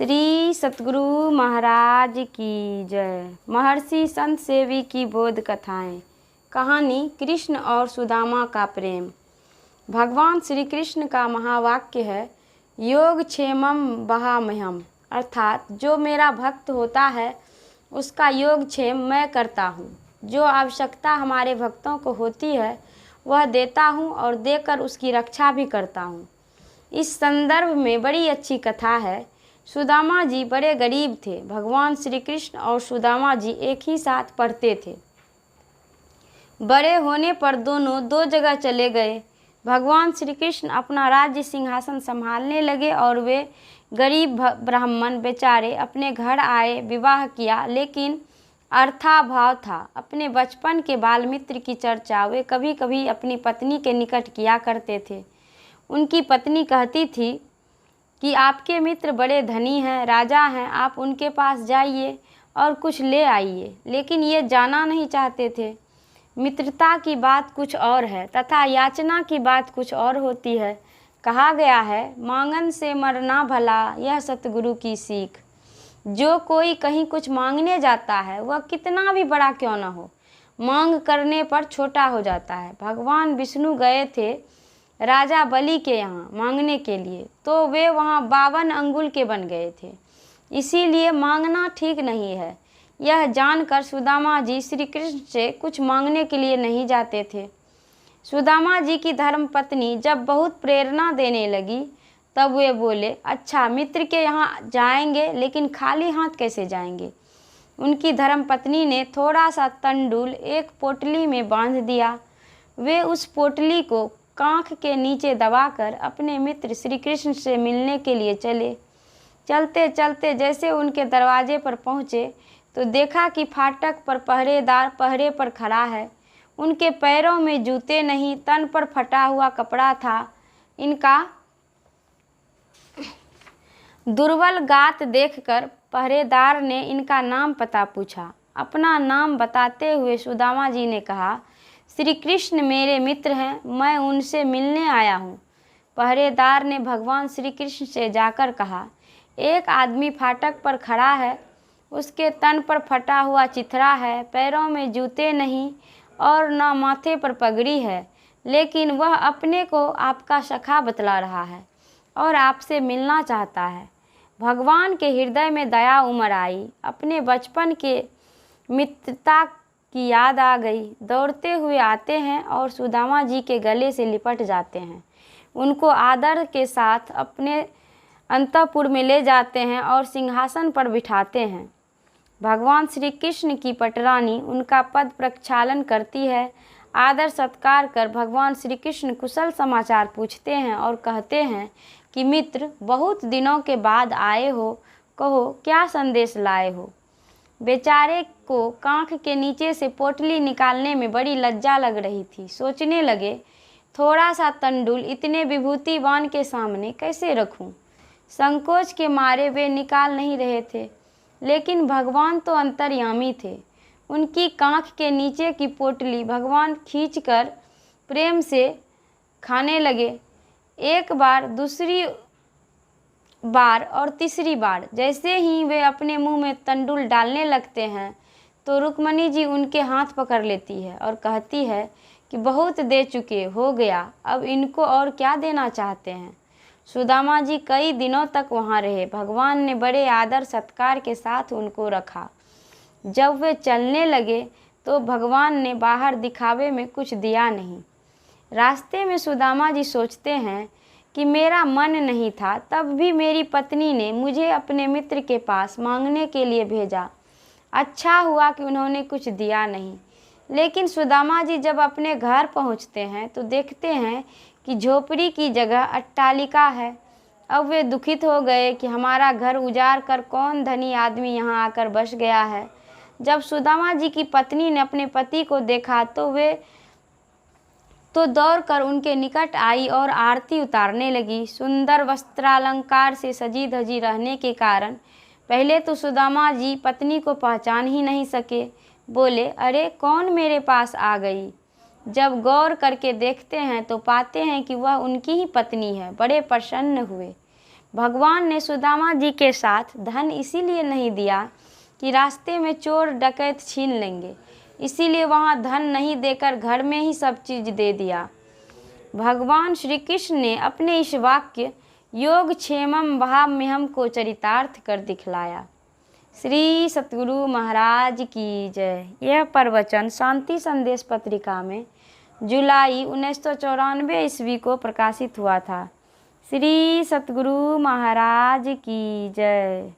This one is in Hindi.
श्री सतगुरु महाराज की जय। महर्षि संत सेवी की बोध कथाएं। कहानी कृष्ण और सुदामा का प्रेम। भगवान श्री कृष्ण का महावाक्य है, योग क्षेमम वहाम्यहम्, अर्थात जो मेरा भक्त होता है उसका योग क्षेम मैं करता हूँ। जो आवश्यकता हमारे भक्तों को होती है वह देता हूँ और देकर उसकी रक्षा भी करता हूँ। इस संदर्भ में बड़ी अच्छी कथा है। सुदामा जी बड़े गरीब थे। भगवान श्री कृष्ण और सुदामा जी एक ही साथ पढ़ते थे। बड़े होने पर दोनों दो जगह चले गए। भगवान श्री कृष्ण अपना राज्य सिंहासन संभालने लगे और वे गरीब ब्राह्मण बेचारे अपने घर आए, विवाह किया, लेकिन अर्थाभाव था। अपने बचपन के बाल मित्र की चर्चा वे कभी कभी अपनी पत्नी के निकट किया करते थे। उनकी पत्नी कहती थी कि आपके मित्र बड़े धनी हैं, राजा हैं, आप उनके पास जाइए और कुछ ले आइए। लेकिन ये जाना नहीं चाहते थे। मित्रता की बात कुछ और है तथा याचना की बात कुछ और होती है। कहा गया है, मांगन से मरना भला, यह सतगुरु की सीख। जो कोई कहीं कुछ मांगने जाता है वह कितना भी बड़ा क्यों न हो, मांग करने पर छोटा हो जाता है। भगवान विष्णु गए थे राजा बलि के यहाँ मांगने के लिए, तो वे वहाँ 52 अंगुल के बन गए थे। इसीलिए मांगना ठीक नहीं है। यह जानकर सुदामा जी श्री कृष्ण से कुछ मांगने के लिए नहीं जाते थे। सुदामा जी की धर्म पत्नी जब बहुत प्रेरणा देने लगी तब वे बोले, अच्छा मित्र के यहाँ जाएंगे, लेकिन खाली हाथ कैसे जाएंगे। उनकी धर्म पत्नी ने थोड़ा सा तंडुल एक पोटली में बांध दिया। वे उस पोटली को कांख के नीचे दबाकर अपने मित्र श्री कृष्ण से मिलने के लिए चले। चलते चलते जैसे उनके दरवाजे पर पहुँचे तो देखा कि फाटक पर पहरेदार पहरे पर खड़ा है। उनके पैरों में जूते नहीं, तन पर फटा हुआ कपड़ा था। इनका दुर्बल गात देखकर पहरेदार ने इनका नाम पता पूछा। अपना नाम बताते हुए सुदामा जी ने कहा, श्री कृष्ण मेरे मित्र हैं, मैं उनसे मिलने आया हूँ। पहरेदार ने भगवान श्री कृष्ण से जाकर कहा, एक आदमी फाटक पर खड़ा है, उसके तन पर फटा हुआ चिथड़ा है, पैरों में जूते नहीं और न माथे पर पगड़ी है, लेकिन वह अपने को आपका सखा बतला रहा है और आपसे मिलना चाहता है। भगवान के हृदय में दया उमड़ आई। अपने बचपन के मित्रता की याद आ गई। दौड़ते हुए आते हैं और सुदामा जी के गले से लिपट जाते हैं। उनको आदर के साथ अपने अंतःपुर में ले जाते हैं और सिंहासन पर बिठाते हैं। भगवान श्री कृष्ण की पटरानी उनका पद प्रक्षालन करती है। आदर सत्कार कर भगवान श्री कृष्ण कुशल समाचार पूछते हैं और कहते हैं कि मित्र, बहुत दिनों के बाद आए हो, कहो क्या संदेश लाए हो। बेचारे को कांख के नीचे से पोटली निकालने में बड़ी लज्जा लग रही थी। सोचने लगे, थोड़ा सा तंडुल इतने विभूतिवान के सामने कैसे रखूं। संकोच के मारे वे निकाल नहीं रहे थे, लेकिन भगवान तो अंतर्यामी थे। उनकी कांख के नीचे की पोटली भगवान खींचकर प्रेम से खाने लगे। एक बार, दूसरी बार और तीसरी बार जैसे ही वे अपने मुंह में तंडुल डालने लगते हैं तो रुक्मणी जी उनके हाथ पकड़ लेती है और कहती है कि बहुत दे चुके, हो गया, अब इनको और क्या देना चाहते हैं। सुदामा जी कई दिनों तक वहाँ रहे। भगवान ने बड़े आदर सत्कार के साथ उनको रखा। जब वे चलने लगे तो भगवान ने बाहर दिखावे में कुछ दिया नहीं। रास्ते में सुदामा जी सोचते हैं कि मेरा मन नहीं था, तब भी मेरी पत्नी ने मुझे अपने मित्र के पास मांगने के लिए भेजा। अच्छा हुआ कि उन्होंने कुछ दिया नहीं। लेकिन सुदामा जी जब अपने घर पहुंचते हैं तो देखते हैं कि झोपड़ी की जगह अट्टालिका है। अब वे दुखित हो गए कि हमारा घर उजाड़ कर कौन धनी आदमी यहाँ आकर बस गया है। जब सुदामा जी की पत्नी ने अपने पति को देखा तो वे दौड़कर उनके निकट आई और आरती उतारने लगी। सुंदर वस्त्रालंकार से सजी धजी रहने के कारण पहले तो सुदामा जी पत्नी को पहचान ही नहीं सके। बोले, अरे कौन मेरे पास आ गई। जब गौर करके देखते हैं तो पाते हैं कि वह उनकी ही पत्नी है। बड़े प्रसन्न हुए। भगवान ने सुदामा जी के साथ धन इसीलिए नहीं दिया कि रास्ते में चोर डकैत छीन लेंगे, इसीलिए वहाँ धन नहीं देकर घर में ही सब चीज़ दे दिया। भगवान श्री कृष्ण ने अपने इस वाक्य योग क्षेमम वहाम्यहम को चरितार्थ कर दिखलाया। श्री सतगुरु महाराज की जय। यह प्रवचन शांति संदेश पत्रिका में जुलाई 1994 ईस्वी को प्रकाशित हुआ था। श्री सतगुरु महाराज की जय।